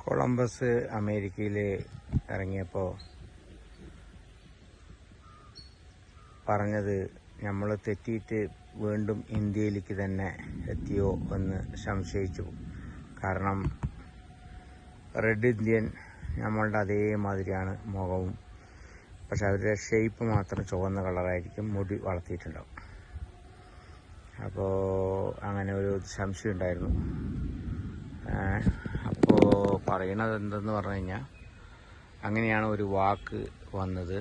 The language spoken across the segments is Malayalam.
കൊളംബസ് അമേരിക്കയിൽ ഇറങ്ങിയപ്പോൾ പറഞ്ഞത് നമ്മൾ തെറ്റിയിട്ട് വീണ്ടും ഇന്ത്യയിലേക്ക് തന്നെ എത്തിയോ എന്ന് സംശയിച്ചു. കാരണം റെഡ് ഇന്ത്യൻ നമ്മളുടെ അതേമാതിരിയാണ് മുഖവും, പക്ഷെ അവരുടെ ഷേപ്പ് മാത്രം ചുവന്ന കളറായിരിക്കും, മുടി വളർത്തിയിട്ടുണ്ടാവും. അപ്പോൾ അങ്ങനെ ഒരു സംശയം ഉണ്ടായിരുന്നു. അപ്പോൾ പറയണത് എന്തെന്ന് പറഞ്ഞു കഴിഞ്ഞാൽ, അങ്ങനെയാണ് ഒരു വാക്ക് വന്നത്.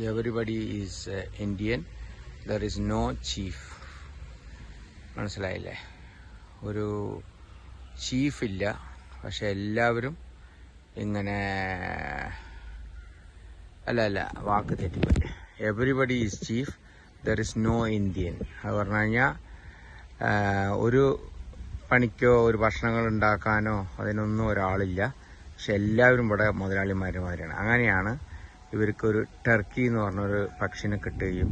Everybody is Indian, there is no chief. മനസ്സിലായില്ലേ? ഒരു ചീഫില്ല, പക്ഷെ എല്ലാവരും ഇങ്ങനെ അല്ല വാക്ക് തെറ്റിപ്പോയി. Everybody is chief, there is no Indian. അത് പറഞ്ഞു കഴിഞ്ഞാൽ ഒരു പണിക്കോ ഒരു ഭക്ഷണങ്ങൾ ഉണ്ടാക്കാനോ അതിനൊന്നും ഒരാളില്ല, പക്ഷെ എല്ലാവരും ഇവിടെ മുതലാളിമാരുമാരാണ്. അങ്ങനെയാണ് ഇവർക്കൊരു ടർക്കി എന്ന് പറഞ്ഞൊരു പക്ഷിനെ കിട്ടുകയും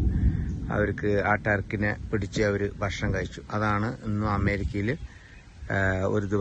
അവർക്ക് ആ ടർക്കിനെ പിടിച്ച് അവർ ഭക്ഷണം കഴിച്ചു. അതാണ് ഇന്നും അമേരിക്കയിൽ ഒരു